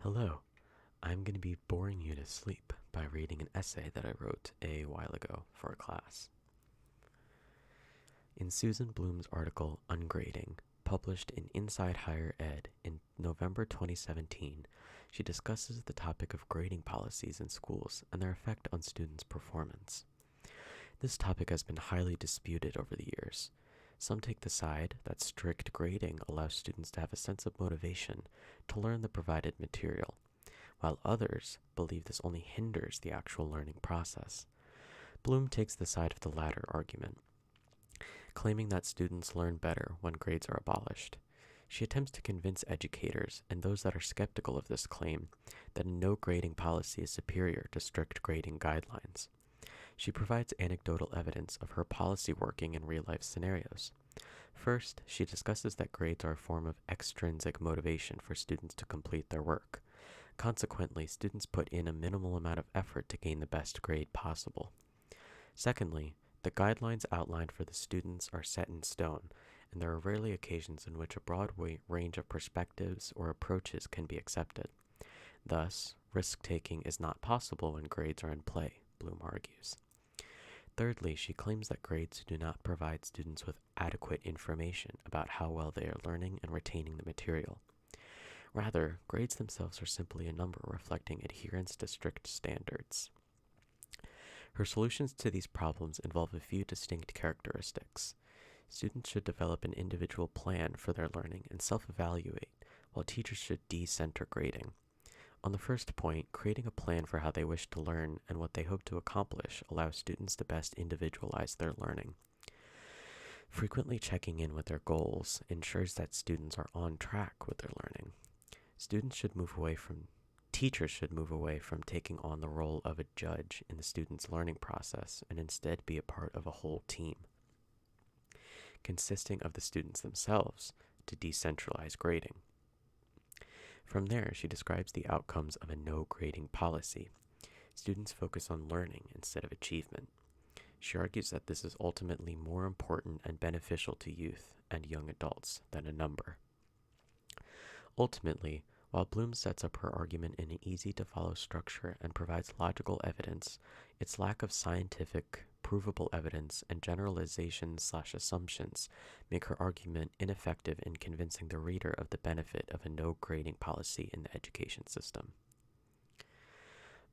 Hello, I'm going to be boring you to sleep by reading an essay that I wrote a while ago for a class. In Susan Bloom's article, Ungrading, published in Inside Higher Ed in November 2017, she discusses the topic of grading policies in schools and their effect on students' performance. This topic has been highly disputed over the years. Some take the side that strict grading allows students to have a sense of motivation to learn the provided material, while others believe this only hinders the actual learning process. Bloom takes the side of the latter argument, claiming that students learn better when grades are abolished. She attempts to convince educators and those that are skeptical of this claim that a no grading policy is superior to strict grading guidelines. She provides anecdotal evidence of her policy working in real-life scenarios. First, she discusses that grades are a form of extrinsic motivation for students to complete their work. Consequently, students put in a minimal amount of effort to gain the best grade possible. Secondly, the guidelines outlined for the students are set in stone, and there are rarely occasions in which a broad range of perspectives or approaches can be accepted. Thus, risk-taking is not possible when grades are in play, Bloom argues. Thirdly, she claims that grades do not provide students with adequate information about how well they are learning and retaining the material. Rather, grades themselves are simply a number reflecting adherence to strict standards. Her solutions to these problems involve a few distinct characteristics. Students should develop an individual plan for their learning and self-evaluate, while teachers should de-center grading. On the first point, creating a plan for how they wish to learn and what they hope to accomplish allows students to best individualize their learning. Frequently checking in with their goals ensures that students are on track with their learning. Teachers should move away from taking on the role of a judge in the student's learning process and instead be a part of a whole team, consisting of the students themselves, to decentralize grading. From there, she describes the outcomes of a no grading policy. Students focus on learning instead of achievement. She argues that this is ultimately more important and beneficial to youth and young adults than a number. Ultimately, while Bloom sets up her argument in an easy-to-follow structure and provides logical evidence, its lack of scientific, provable evidence and generalizations/assumptions make her argument ineffective in convincing the reader of the benefit of a no-grading policy in the education system.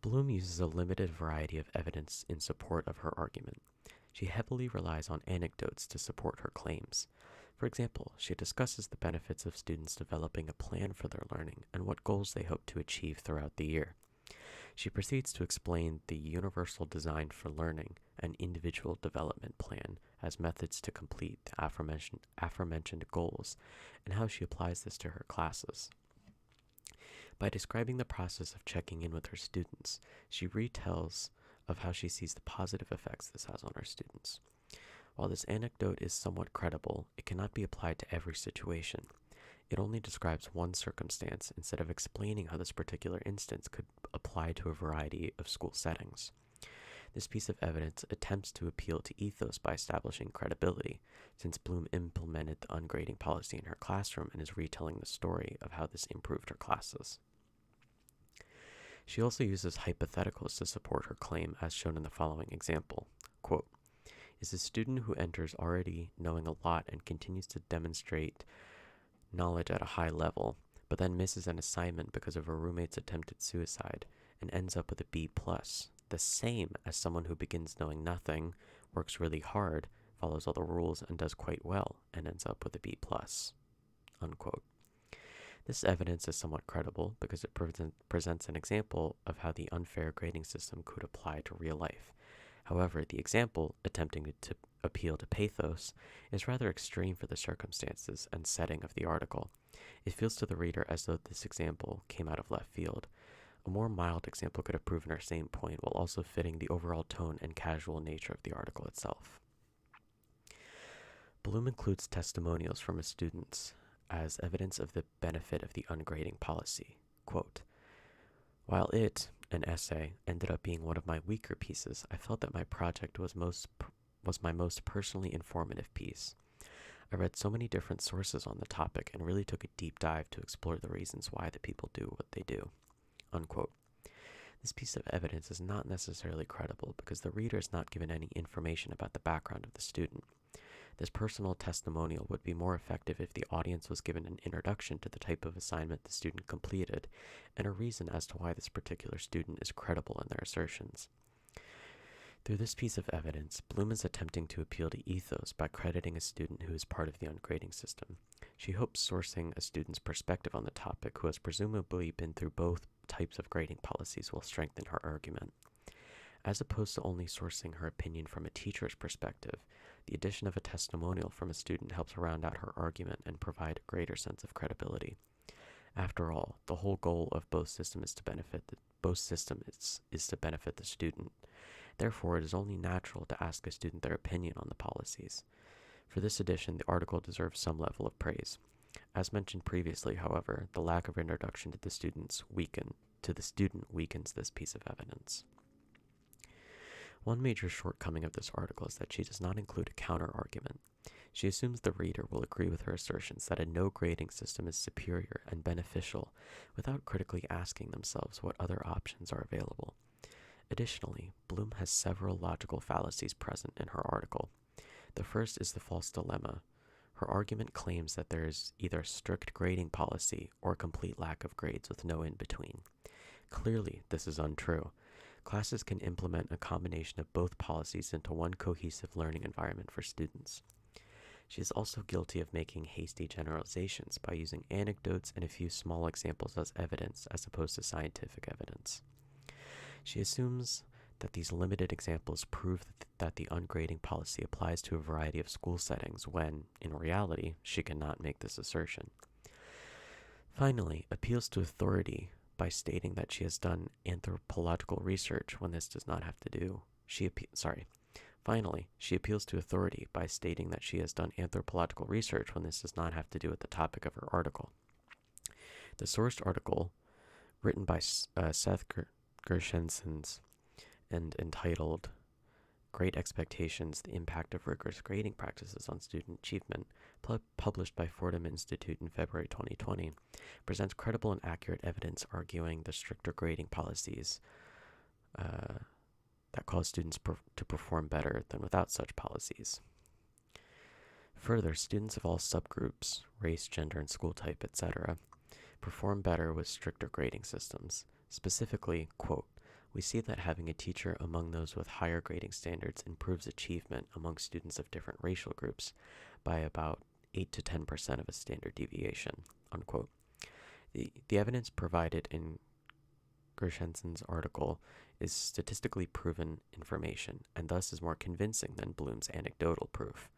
Bloom uses a limited variety of evidence in support of her argument. She heavily relies on anecdotes to support her claims. For example, she discusses the benefits of students developing a plan for their learning and what goals they hope to achieve throughout the year. She proceeds to explain the universal design for learning and individual development plan as methods to complete the aforementioned goals and how she applies this to her classes. By describing the process of checking in with her students, she retells of how she sees the positive effects this has on her students. While this anecdote is somewhat credible, it cannot be applied to every situation. It only describes one circumstance instead of explaining how this particular instance could apply to a variety of school settings. This piece of evidence attempts to appeal to ethos by establishing credibility, since Bloom implemented the ungrading policy in her classroom and is retelling the story of how this improved her classes. She also uses hypotheticals to support her claim, as shown in the following example. Quote, "Is a student who enters already knowing a lot and continues to demonstrate knowledge at a high level, but then misses an assignment because of her roommate's attempted suicide and ends up with a B+, the same as someone who begins knowing nothing, works really hard, follows all the rules, and does quite well, and ends up with a B+." Unquote. This evidence is somewhat credible because it presents an example of how the unfair grading system could apply to real life. However, the example, attempting to appeal to pathos, is rather extreme for the circumstances and setting of the article. It feels to the reader as though this example came out of left field. A more mild example could have proven her same point while also fitting the overall tone and casual nature of the article itself. Bloom includes testimonials from his students as evidence of the benefit of the ungrading policy. Quote, "While it, an essay, ended up being one of my weaker pieces, I felt that my project was my most personally informative piece. I read so many different sources on the topic and really took a deep dive to explore the reasons why the people do what they do." Unquote. This piece of evidence is not necessarily credible because the reader is not given any information about the background of the student. This personal testimonial would be more effective if the audience was given an introduction to the type of assignment the student completed and a reason as to why this particular student is credible in their assertions. Through this piece of evidence, Bloom is attempting to appeal to ethos by crediting a student who is part of the ungrading system. She hopes sourcing a student's perspective on the topic who has presumably been through both types of grading policies will strengthen her argument. As opposed to only sourcing her opinion from a teacher's perspective, the addition of a testimonial from a student helps round out her argument and provide a greater sense of credibility. After all, the whole goal of both systems is to benefit the student. Therefore, it is only natural to ask a student their opinion on the policies. For this edition, the article deserves some level of praise. As mentioned previously, however, the lack of introduction to the student weakens this piece of evidence. One major shortcoming of this article is that she does not include a counter-argument. She assumes the reader will agree with her assertions that a no-grading system is superior and beneficial without critically asking themselves what other options are available. Additionally, Bloom has several logical fallacies present in her article. The first is the false dilemma. Her argument claims that there is either a strict grading policy or a complete lack of grades with no in-between. Clearly, this is untrue. Classes can implement a combination of both policies into one cohesive learning environment for students. She is also guilty of making hasty generalizations by using anecdotes and a few small examples as evidence as opposed to scientific evidence. She assumes that these limited examples prove that the ungrading policy applies to a variety of school settings when, in reality, she cannot make this assertion. Finally, appeals to authority by stating that she has done anthropological research when this does not have to do. Finally, she appeals to authority by stating that she has done anthropological research when this does not have to do with the topic of her article. The sourced article, written by Seth Gershenson and entitled "Great Expectations, the Impact of Rigorous Grading Practices on Student Achievement," published by Fordham Institute in February 2020, presents credible and accurate evidence arguing the stricter grading policies that cause students to perform better than without such policies. Further, students of all subgroups, race, gender, and school type, etc., perform better with stricter grading systems. Specifically, quote, "We see that having a teacher among those with higher grading standards improves achievement among students of different racial groups by about 8 to 10% of a standard deviation," unquote. The evidence provided in Gershenson's article is statistically proven information, and thus is more convincing than Bloom's anecdotal proof.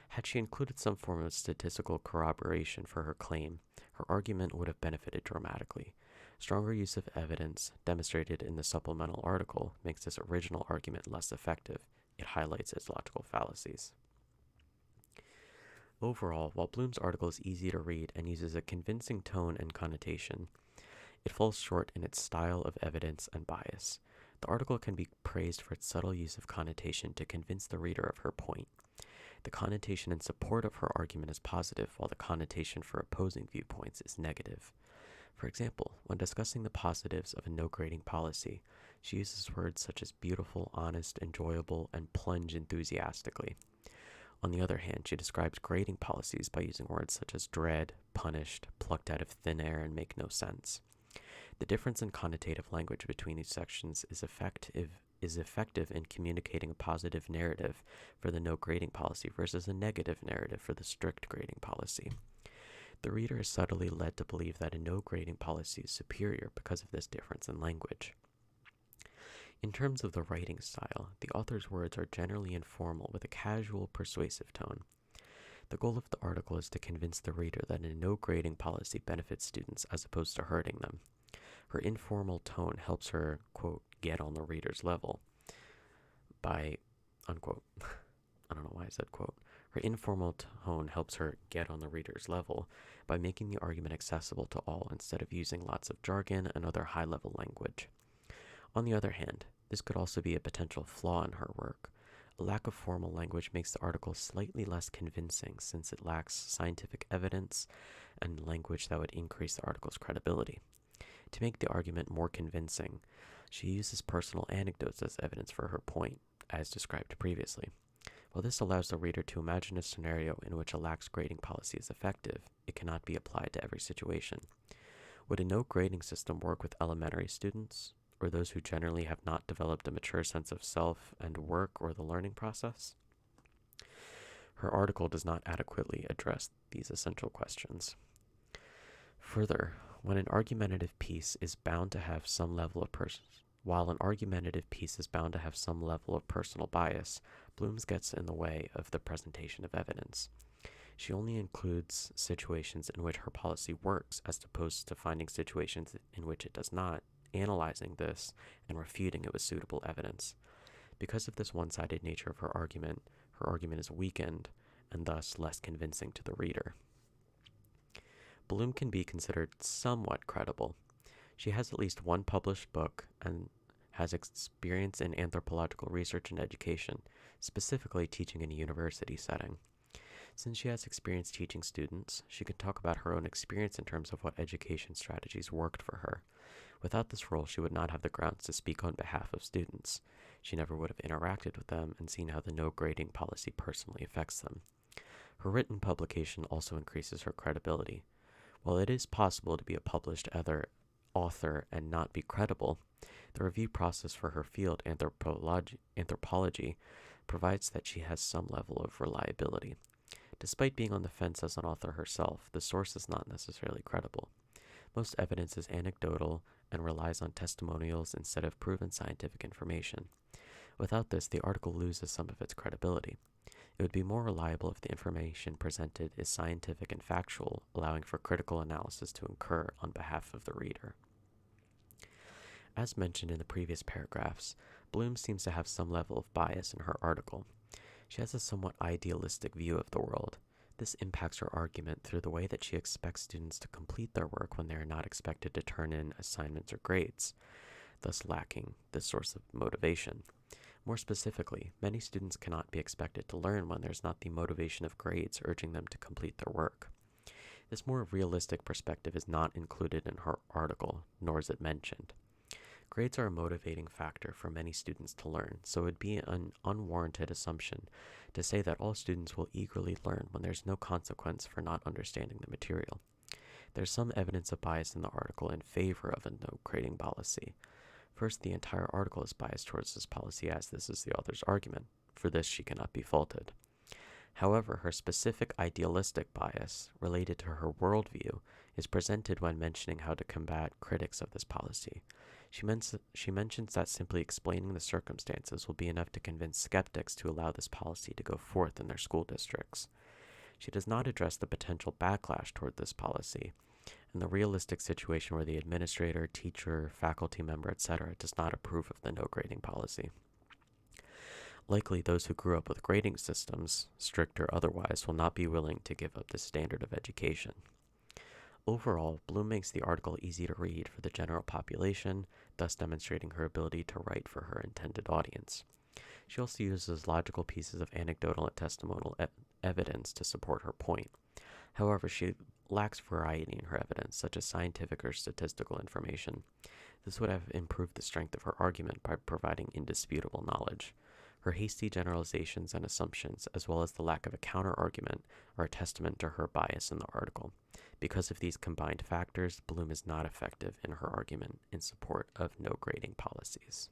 Had she included some form of statistical corroboration for her claim, her argument would have benefited dramatically. Stronger use of evidence, demonstrated in the supplemental article, makes this original argument less effective. It highlights its logical fallacies. Overall, while Bloom's article is easy to read and uses a convincing tone and connotation, it falls short in its style of evidence and bias. The article can be praised for its subtle use of connotation to convince the reader of her point. The connotation in support of her argument is positive, while the connotation for opposing viewpoints is negative. For example, when discussing the positives of a no-grading policy, she uses words such as beautiful, honest, enjoyable, and plunge enthusiastically. On the other hand, she describes grading policies by using words such as dread, punished, plucked out of thin air, and make no sense. The difference in connotative language between these sections is effective in communicating a positive narrative for the no grading policy versus a negative narrative for the strict grading policy. The reader is subtly led to believe that a no grading policy is superior because of this difference in language. In terms of the writing style, the author's words are generally informal with a casual, persuasive tone. The goal of the article is to convince the reader that a no grading policy benefits students as opposed to hurting them. Her informal tone helps her, quote, get on the reader's level by, unquote. I don't know why I said quote. Her informal tone helps her get on the reader's level by making the argument accessible to all instead of using lots of jargon and other high-level language. On the other hand, this could also be a potential flaw in her work. A lack of formal language makes the article slightly less convincing since it lacks scientific evidence and language that would increase the article's credibility. To make the argument more convincing, she uses personal anecdotes as evidence for her point, as described previously. While this allows the reader to imagine a scenario in which a lax grading policy is effective, it cannot be applied to every situation. Would a no grading system work with elementary students, or those who generally have not developed a mature sense of self and work or the learning process? Her article does not adequately address these essential questions. Further, when an argumentative piece is bound to have some level of while an argumentative piece is bound to have some level of personal bias, Bloom's gets in the way of the presentation of evidence. She only includes situations in which her policy works, as opposed to finding situations in which it does not, analyzing this, and refuting it with suitable evidence. Because of this one-sided nature of her argument is weakened, and thus less convincing to the reader. Bloom can be considered somewhat credible. She has at least one published book and has experience in anthropological research and education, specifically teaching in a university setting. Since she has experience teaching students, she can talk about her own experience in terms of what education strategies worked for her. Without this role, she would not have the grounds to speak on behalf of students. She never would have interacted with them and seen how the no grading policy personally affects them. Her written publication also increases her credibility. While it is possible to be a published author and not be credible, the review process for her field, anthropology, provides that she has some level of reliability. Despite being on the fence as an author herself, the source is not necessarily credible. Most evidence is anecdotal and relies on testimonials instead of proven scientific information. Without this, the article loses some of its credibility. It would be more reliable if the information presented is scientific and factual, allowing for critical analysis to occur on behalf of the reader. As mentioned in the previous paragraphs, Bloom seems to have some level of bias in her article. She has a somewhat idealistic view of the world. This impacts her argument through the way that she expects students to complete their work when they are not expected to turn in assignments or grades, thus lacking this source of motivation. More specifically, many students cannot be expected to learn when there's not the motivation of grades urging them to complete their work. This more realistic perspective is not included in her article, nor is it mentioned. Grades are a motivating factor for many students to learn, so it would be an unwarranted assumption to say that all students will eagerly learn when there's no consequence for not understanding the material. There's some evidence of bias in the article in favor of a no grading policy. First, the entire article is biased towards this policy, as this is the author's argument. For this, she cannot be faulted. However, her specific idealistic bias, related to her worldview, is presented when mentioning how to combat critics of this policy. She mentions that simply explaining the circumstances will be enough to convince skeptics to allow this policy to go forth in their school districts. She does not address the potential backlash toward this policy, and the realistic situation where the administrator, teacher, faculty member, etc. does not approve of the no grading policy. Likely, those who grew up with grading systems, strict or otherwise, will not be willing to give up this standard of education. Overall, Bloom makes the article easy to read for the general population, thus demonstrating her ability to write for her intended audience. She also uses logical pieces of anecdotal and testimonial evidence to support her point. However, she lacks variety in her evidence, such as scientific or statistical information. This would have improved the strength of her argument by providing indisputable knowledge. Her hasty generalizations and assumptions, as well as the lack of a counter-argument, are a testament to her bias in the article. Because of these combined factors, Bloom is not effective in her argument in support of no grading policies.